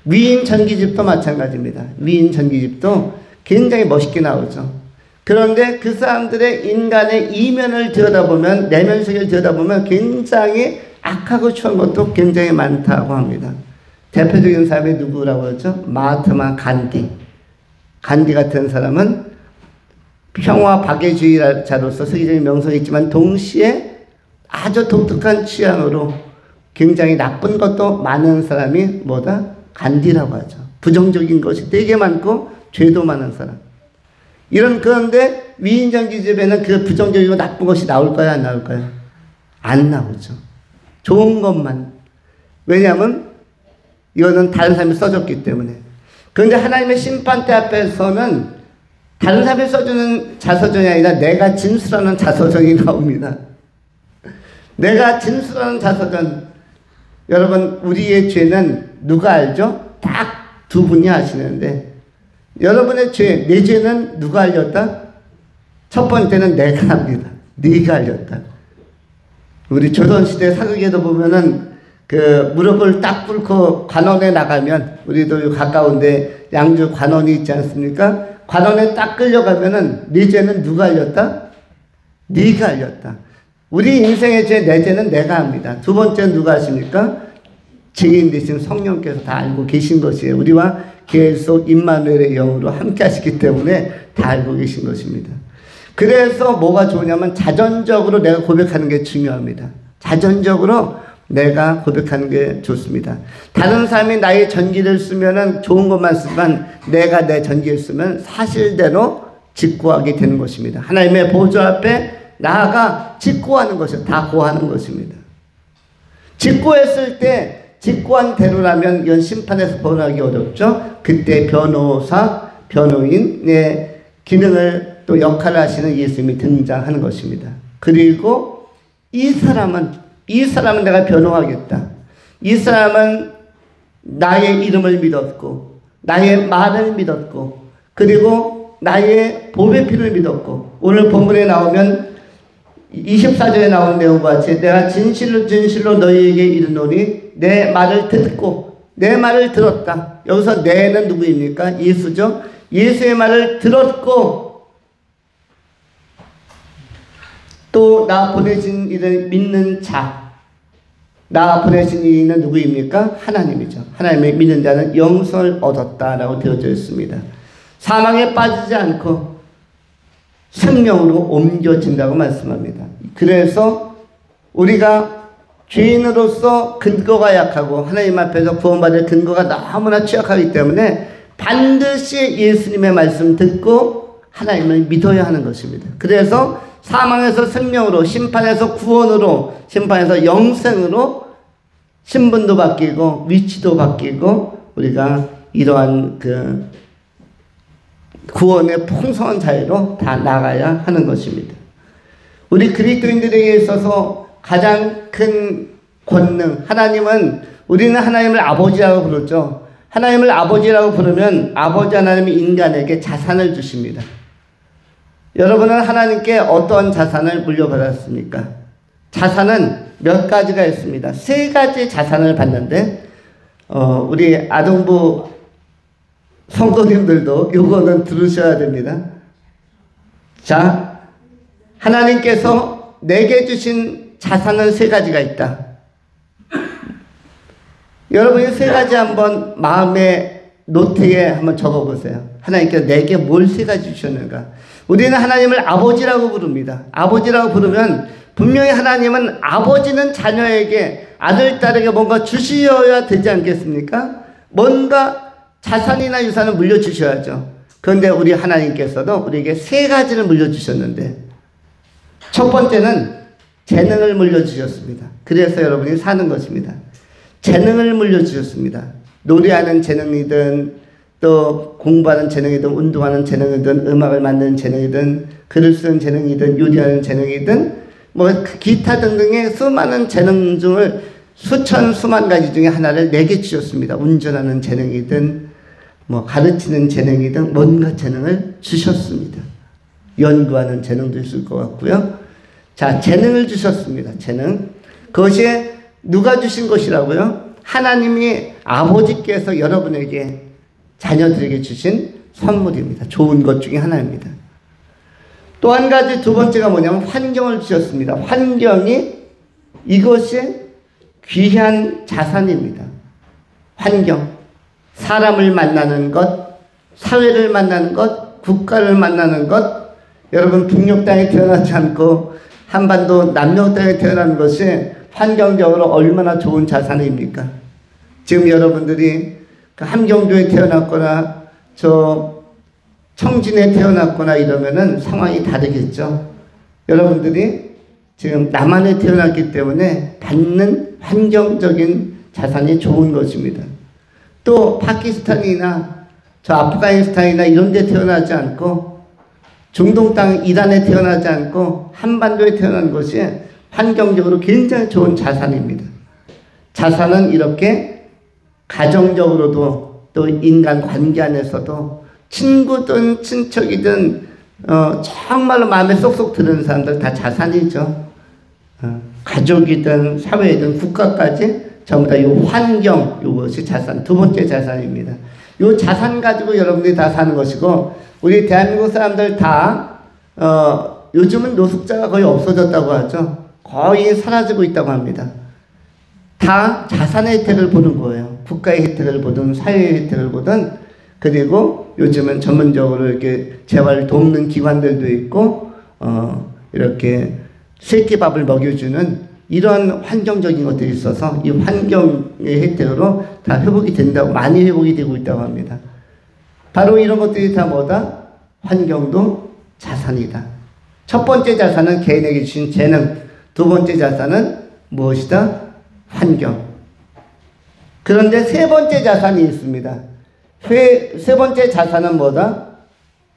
위인 전기집도 마찬가지입니다. 위인 전기집도 굉장히 멋있게 나오죠. 그런데 그 사람들의 인간의 이면을 들여다보면 내면 세계를 들여다보면 굉장히 악하고 추한 것도 굉장히 많다고 합니다. 대표적인 사람이 누구라고 하죠? 마하트마 간디. 간디 같은 사람은 평화 박애주의자로서 세계적인 명성이 있지만 동시에 아주 독특한 취향으로 굉장히 나쁜 것도 많은 사람이 뭐다? 간디라고 하죠. 부정적인 것이 되게 많고 죄도 많은 사람. 그런데 위인전기집에는 그 부정적이고 나쁜 것이 나올까요? 안 나올까요? 안 나오죠. 좋은 것만. 왜냐하면 이거는 다른 사람이 써줬기 때문에. 그런데 하나님의 심판대 앞에서는 다른 사람이 써주는 자서전이 아니라 내가 진술하는 자서전이 나옵니다. 내가 진술하는 자서전. 여러분 우리의 죄는 누가 알죠? 딱 두 분이 아시는데 여러분의 죄, 내 죄는 누가 알렸다? 첫 번째는 내가 합니다. 네가 알렸다. 우리 조선시대 사극에도 보면은 그 무릎을 딱 꿇고 관원에 나가면 우리도 가까운데 양주 관원이 있지 않습니까? 관원에 딱 끌려가면은 네 죄는 누가 알렸다? 네가 알렸다. 우리 인생의 죄, 내 죄는 내가 합니다. 두 번째는 누가 하십니까? 증인 되신 성령께서 다 알고 계신 것이에요. 우리와 계속 임마누엘의 영으로 함께 하시기 때문에 다 알고 계신 것입니다. 그래서 뭐가 좋으냐면 자전적으로 내가 고백하는 게 중요합니다. 자전적으로 내가 고백하는 게 좋습니다. 다른 사람이 나의 전기를 쓰면은 좋은 것만 쓰지만 내가 내 전기를 쓰면 사실대로 직고하게 되는 것입니다. 하나님의 보좌 앞에 나아가 직고하는 것이요. 다 고하는 것입니다. 직고했을 때 직고한 대로라면 이건 심판에서 벗어나기 어렵죠. 그때 변호사, 변호인의 기능을 또 역할을 하시는 예수님이 등장하는 것입니다. 그리고 이 사람은 내가 변호하겠다. 이 사람은 나의 이름을 믿었고 나의 말을 믿었고 그리고 나의 보배 피를 믿었고 오늘 본문에 나오면 24절에 나온 내용과 같이 내가 진실로 진실로 너희에게 이르노니 내 말을 듣고 내 말을 들었다. 여기서 내는 누구입니까? 예수죠. 예수의 말을 들었고 또 나 보내신 이를 믿는 자. 나 보내신 이는 누구입니까? 하나님이죠. 하나님의 믿는 자는 영생을 얻었다라고 되어져 있습니다. 사망에 빠지지 않고 생명으로 옮겨진다고 말씀합니다. 그래서 우리가 죄인으로서 근거가 약하고 하나님 앞에서 구원받을 근거가 너무나 취약하기 때문에 반드시 예수님의 말씀 듣고 하나님을 믿어야 하는 것입니다. 그래서 사망에서 생명으로, 심판에서 구원으로, 심판에서 영생으로 신분도 바뀌고 위치도 바뀌고 우리가 이러한 그 구원의 풍성한 자유로 다 나가야 하는 것입니다. 우리 그리스도인들에게 있어서 가장 큰 권능, 우리는 하나님을 아버지라고 부르죠. 하나님을 아버지라고 부르면 아버지 하나님이 인간에게 자산을 주십니다. 여러분은 하나님께 어떤 자산을 물려받았습니까? 자산은 몇 가지가 있습니다. 세 가지 자산을 받는데 우리 아동부 성도님들도 이거는 들으셔야 됩니다. 자, 하나님께서 내게 주신 자산은 세 가지가 있다. 여러분이 세 가지 한번 마음의 노트에 한번 적어보세요. 하나님께서 내게 뭘 세 가지 주셨는가? 우리는 하나님을 아버지라고 부릅니다. 아버지라고 부르면 분명히 하나님은 아버지는 자녀에게 아들, 딸에게 뭔가 주셔야 되지 않겠습니까? 뭔가 자산이나 유산을 물려주셔야죠. 그런데 우리 하나님께서도 우리에게 세 가지를 물려주셨는데 첫 번째는 재능을 물려주셨습니다. 그래서 여러분이 사는 것입니다. 재능을 물려주셨습니다. 노래하는 재능이든 또 공부하는 재능이든 운동하는 재능이든 음악을 만드는 재능이든 글을 쓰는 재능이든 요리하는 재능이든 뭐 기타 등등의 수많은 재능 중을 수만 가지 중에 하나를 내게 주셨습니다. 운전하는 재능이든 뭐 가르치는 재능이든 뭔가 재능을 주셨습니다. 연구하는 재능도 있을 것 같고요. 자, 재능을 주셨습니다. 재능. 그것이 누가 주신 것이라고요? 하나님이 아버지께서 여러분에게 자녀들에게 주신 선물입니다. 좋은 것 중에 하나입니다. 또 한 가지 두 번째가 뭐냐면 환경을 주셨습니다. 환경이 이것이 귀한 자산입니다. 환경. 사람을 만나는 것, 사회를 만나는 것, 국가를 만나는 것. 여러분 북녘 땅에 태어나지 않고 한반도 남녘 땅에 태어난 것이 환경적으로 얼마나 좋은 자산입니까? 지금 여러분들이 그 함경도에 태어났거나 저 청진에 태어났거나 이러면은 상황이 다르겠죠. 여러분들이 지금 남한에 태어났기 때문에 받는 환경적인 자산이 좋은 것입니다. 또 파키스탄이나 저 아프가니스탄이나 이런 데 태어나지 않고 중동 땅 이란에 태어나지 않고 한반도에 태어난 것이 환경적으로 굉장히 좋은 자산입니다. 자산은 이렇게 가정적으로도 또 인간 관계 안에서도 친구든 친척이든 정말로 마음에 쏙쏙 드는 사람들 다 자산이죠. 가족이든 사회이든 국가까지 전부 다 이 환경, 이것이 자산, 두 번째 자산입니다. 이 자산 가지고 여러분들이 다 사는 것이고, 우리 대한민국 사람들 다 요즘은 노숙자가 거의 없어졌다고 하죠. 거의 사라지고 있다고 합니다. 다 자산의 혜택을 보는 거예요. 국가의 혜택을 보든 사회의 혜택을 보든. 그리고 요즘은 전문적으로 이렇게 재활 돕는 기관들도 있고 이렇게 새끼밥을 먹여주는 이런 환경적인 것들이 있어서 이 환경의 혜택으로 다 회복이 된다고, 많이 회복이 되고 있다고 합니다. 바로 이런 것들이 다 뭐다? 환경도 자산이다. 첫 번째 자산은 개인에게 주신 재능, 두 번째 자산은 무엇이다? 환경. 그런데 세 번째 자산이 있습니다. 세 번째 자산은 뭐다?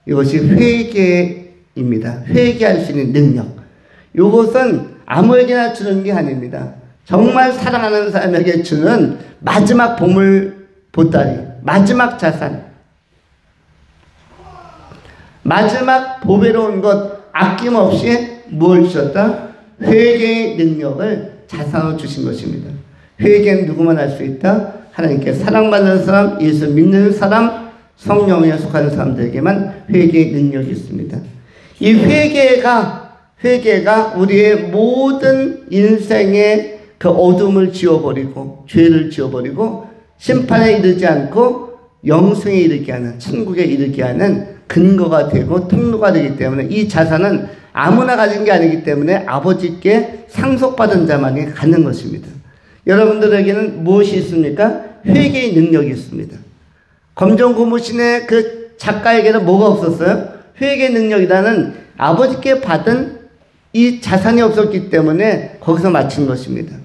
이것이 회개입니다. 회개할 수 있는 능력. 이것은 아무에게나 주는 게 아닙니다. 정말 사랑하는 사람에게 주는 마지막 보물 보따리, 마지막 자산. 마지막 보배로운 것, 아낌없이 뭘 주셨다? 회개의 능력을 자산으로 주신 것입니다. 회개는 누구만 할 수 있다? 하나님께 사랑받는 사람, 예수 믿는 사람, 성령에 속하는 사람들에게만 회개의 능력이 있습니다. 이 회개가 우리의 모든 인생의 그 어둠을 지워버리고 죄를 지워버리고 심판에 이르지 않고 영생에 이르게 하는, 천국에 이르게 하는 근거가 되고 통로가 되기 때문에 이 자산은 아무나 가진 게 아니기 때문에 아버지께 상속받은 자만이 갖는 것입니다. 여러분들에게는 무엇이 있습니까? 회개의 능력이 있습니다. 검정고무신의 그 작가에게는 뭐가 없었어요? 회개의 능력이라는 아버지께 받은 이 자산이 없었기 때문에 거기서 마친 것입니다.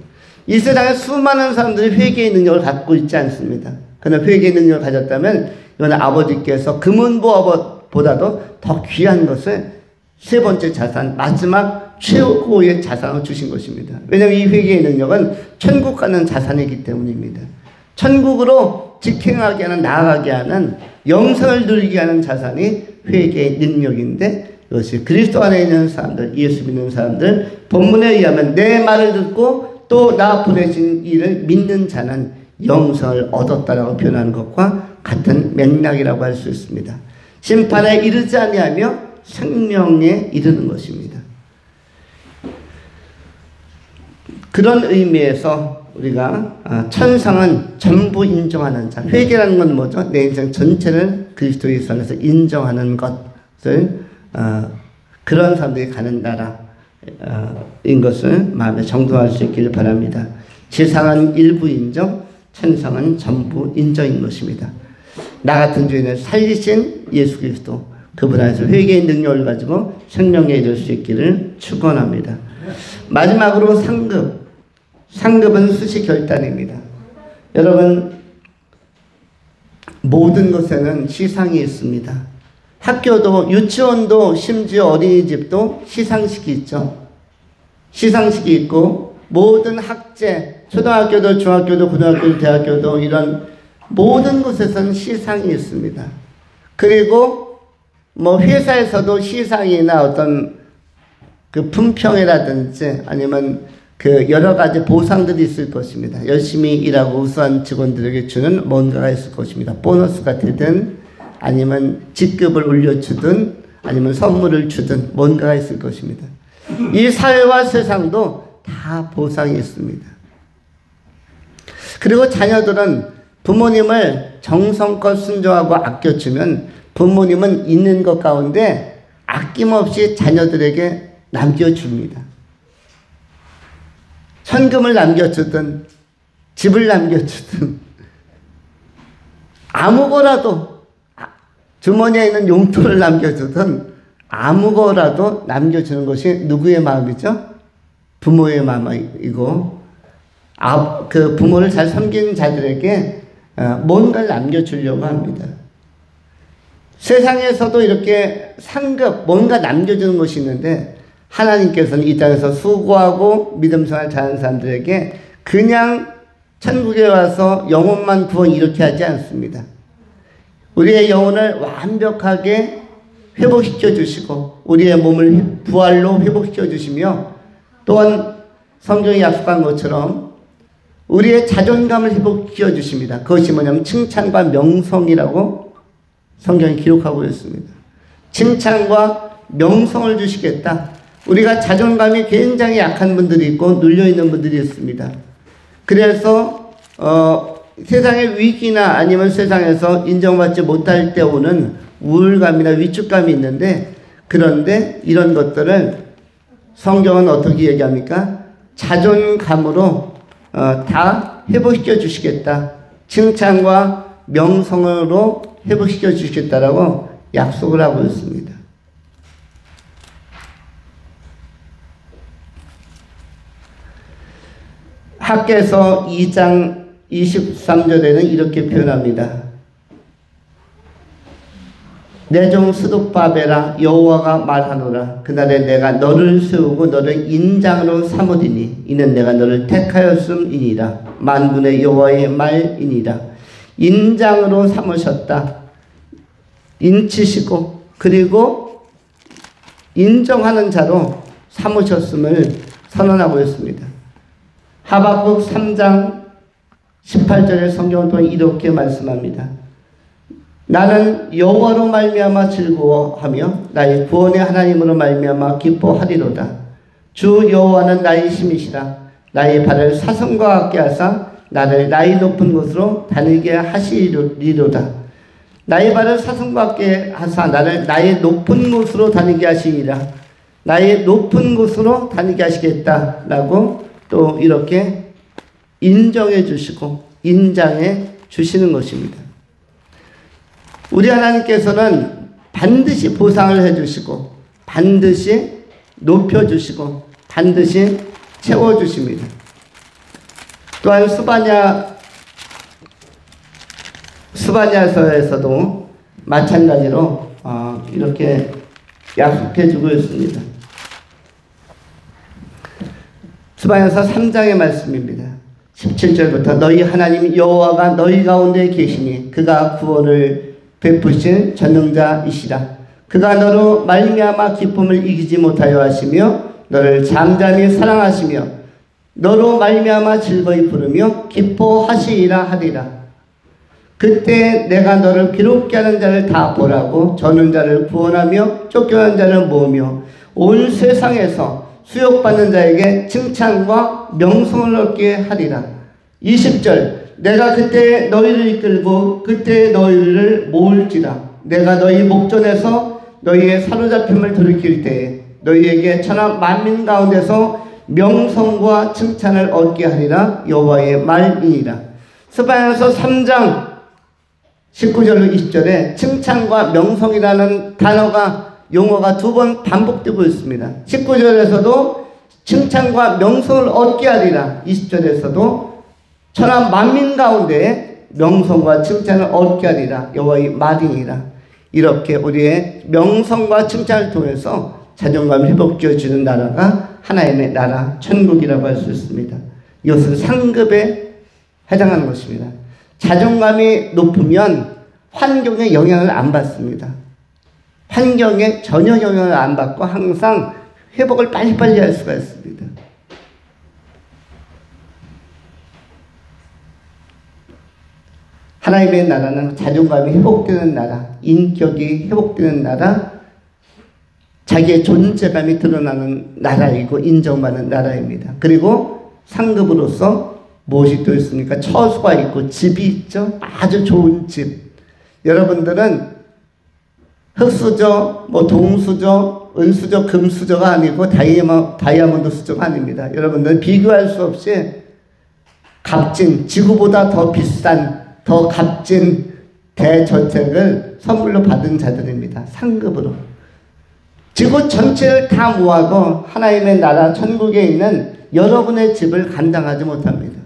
이 세상에 수많은 사람들이 회개의 능력을 갖고 있지 않습니다. 그러나 회개의 능력을 가졌다면 이건 아버지께서 금은보화보다도 더 귀한 것을 세 번째 자산, 마지막 최고의 자산을 주신 것입니다. 왜냐하면 이 회개의 능력은 천국 가는 자산이기 때문입니다. 천국으로 직행하게 하는, 나아가게 하는, 영생을 누리게 하는 자산이 회개의 능력인데, 이것이 그리스도 안에 있는 사람들, 예수 믿는 사람들, 본문에 의하면 내 말을 듣고 또 나 보내신 이를 믿는 자는 영생을 얻었다라고 표현하는 것과 같은 맥락이라고 할 수 있습니다. 심판에 이르지 아니하며 생명에 이르는 것입니다. 그런 의미에서 우리가 천상은 전부 인정하는 자, 회개라는 건 뭐죠? 내 인생 전체를 그리스도 예수 안에서 인정하는 것을 그런 사람들이 가는 나라인 것을 마음에 정동할 수 있기를 바랍니다. 지상은 일부 인정, 천상은 전부 인정인 것입니다. 나 같은 죄인을 살리신 예수 그리스도, 그분 안에서 회개의 능력을 가지고 생명에 이를 수 있기를 축원합니다. 마지막으로 상급. 상급은 수시 결단입니다. 여러분, 모든 것에는 시상이 있습니다. 학교도, 유치원도, 심지어 어린이집도 시상식이 있죠. 시상식이 있고, 모든 학제, 초등학교도, 중학교도, 고등학교도, 대학교도 이런 모든 곳에서는 시상이 있습니다. 그리고 회사에서도 시상이나 어떤 그 품평회라든지 아니면 그 여러 가지 보상들이 있을 것입니다. 열심히 일하고 우수한 직원들에게 주는 뭔가가 있을 것입니다. 보너스가 되든 아니면 직급을 올려주든 아니면 선물을 주든 뭔가가 있을 것입니다. 이 사회와 세상도 다 보상이 있습니다. 그리고 자녀들은 부모님을 정성껏 순종하고 아껴주면 부모님은 있는 것 가운데 아낌없이 자녀들에게 남겨줍니다. 현금을 남겨주든 집을 남겨주든 아무거라도 주머니에 있는 용돈을 남겨주든 아무거라도 남겨주는 것이 누구의 마음이죠? 부모의 마음이고 그 부모를 잘 섬기는 자들에게 뭔가를 남겨주려고 합니다. 세상에서도 이렇게 상급, 뭔가 남겨주는 것이 있는데 하나님께서는 이 땅에서 수고하고 믿음 생활 잘하는 사람들에게 그냥 천국에 와서 영혼만 구원 이렇게 하지 않습니다. 우리의 영혼을 완벽하게 회복시켜 주시고 우리의 몸을 부활로 회복시켜 주시며 또한 성경이 약속한 것처럼 우리의 자존감을 회복시켜 주십니다. 그것이 뭐냐면 칭찬과 명성이라고 성경이 기록하고 있습니다. 칭찬과 명성을 주시겠다. 우리가 자존감이 굉장히 약한 분들이 있고 눌려있는 분들이 있습니다. 그래서 세상의 위기나 아니면 세상에서 인정받지 못할 때 오는 우울감이나 위축감이 있는데 그런데 이런 것들을 성경은 어떻게 얘기합니까? 자존감으로 다 회복시켜 주시겠다. 칭찬과 명성으로 회복시켜 주시겠다라고 약속을 하고 있습니다. 학개서 2장 23절에는 이렇게 표현합니다. 내 종 스룹바벨아 여호와가 말하노라. 그날에 내가 너를 세우고 너를 인장으로 삼으리니 이는 내가 너를 택하였음이니라. 만군의 여호와의 말이니라. 인장으로 삼으셨다. 인치시고 그리고 인정하는 자로 삼으셨음을 선언하고 있습니다. 하박국 3장 18절의 성경을 통해 이렇게 말씀합니다. 나는 여호와로 말미암아 즐거워하며 나의 구원의 하나님으로 말미암아 기뻐하리로다. 주 여호와는 나의 힘이시라. 나의 발을 사슴과 같게 하사 나를 나의 높은 곳으로 다니게 하시리로다. 나의 발을 사슴과 같게 하사 나를 나의 높은 곳으로 다니게 하시리라. 나의 높은 곳으로 다니게 하시겠다라고 또 이렇게 인정해 주시고 인장해 주시는 것입니다. 우리 하나님께서는 반드시 보상을 해 주시고 반드시 높여 주시고 반드시 채워 주십니다. 또한 스바냐서에서도 마찬가지로 이렇게 약속해 주고 있습니다. 스바야서 3장의 말씀입니다. 17절부터 너희 하나님 여호와가 너희 가운데 계시니 그가 구원을 베푸실 전능자이시라. 그가 너로 말미암아 기쁨을 이기지 못하여 하시며 너를 잠잠히 사랑하시며 너로 말미암아 즐거이 부르며 기뻐하시리라 하리라. 그때 내가 너를 괴롭게 하는 자를 다 보라고 저는 자를 구원하며 쫓겨난 자를 모으며 온 세상에서 수욕받는 자에게 칭찬과 명성을 얻게 하리라. 20절 내가 그때 너희를 이끌고 그때 너희를 모을지라. 내가 너희 목전에서 너희의 사로잡힘을 돌이킬 때에 너희에게 천하 만민 가운데서 명성과 칭찬을 얻게 하리라. 여호와의 말이니라. 스바야서 3장 19절로 20절에 칭찬과 명성이라는 단어가 용어가 2번 반복되고 있습니다. 19절에서도 칭찬과 명성을 얻게 하리라. 20절에서도 천하 만민 가운데 명성과 칭찬을 얻게 하리라. 여호와의 말이니라. 이렇게 우리의 명성과 칭찬을 통해서 자존감을 회복시켜 주는 나라가 하나님의 나라 천국이라고 할 수 있습니다. 이것은 상급에 해당하는 것입니다. 자존감이 높으면 환경에 영향을 안 받습니다. 환경에 전혀 영향을 안 받고 항상 회복을 빨리빨리 할 수가 있습니다. 하나님의 나라는 자존감이 회복되는 나라, 인격이 회복되는 나라, 자기의 존재감이 드러나는 나라이고 인정받는 나라입니다. 그리고 상급으로서 무엇이 또 있습니까? 처소가 있고 집이 있죠. 아주 좋은 집. 여러분들은 흑수저, 동수저, 은수저, 금수저가 아니고 다이아몬드 수저가 아닙니다. 여러분들은 비교할 수 없이 값진, 지구보다 더 비싼, 더 값진 대저택을 선물로 받은 자들입니다. 상급으로. 지구 전체를 다 모아도 하나님의 나라 천국에 있는 여러분의 집을 감당하지 못합니다.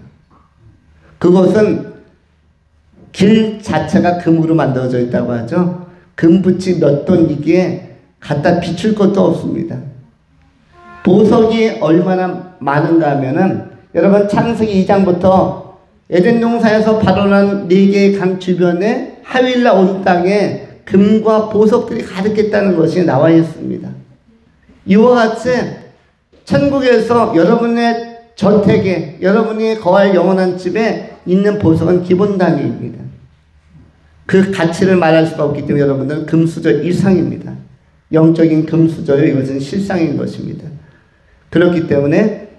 그것은 길 자체가 금으로 만들어져 있다고 하죠. 금붙이 몇 돈이기에 갖다 비출 것도 없습니다. 보석이 얼마나 많은가 하면은 여러분 창세기 2장부터 에덴 동산에서 발원한 4개의 강 주변에 하윌라 온 땅에 금과 보석들이 가득했다는 것이 나와 있습니다. 이와 같이 천국에서 여러분의 저택에 여러분이 거할 영원한 집에 있는 보석은 기본 단위입니다. 그 가치를 말할 수가 없기 때문에 여러분들은 금수저 이상입니다. 영적인 금수저요. 이것은 실상인 것입니다. 그렇기 때문에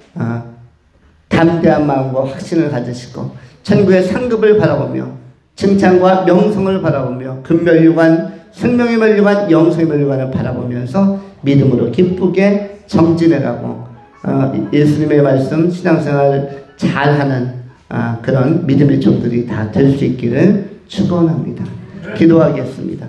담대한 마음과 확신을 가지시고 천국의 상급을 바라보며 칭찬과 명성을 바라보며 금면류관, 생명의 면류관, 영성의 면류관을 바라보면서 믿음으로 기쁘게 정진해가고 예수님의 말씀 신앙생활 잘하는 그런 믿음의 종들이 다 될 수 있기를 축원합니다. 기도하겠습니다.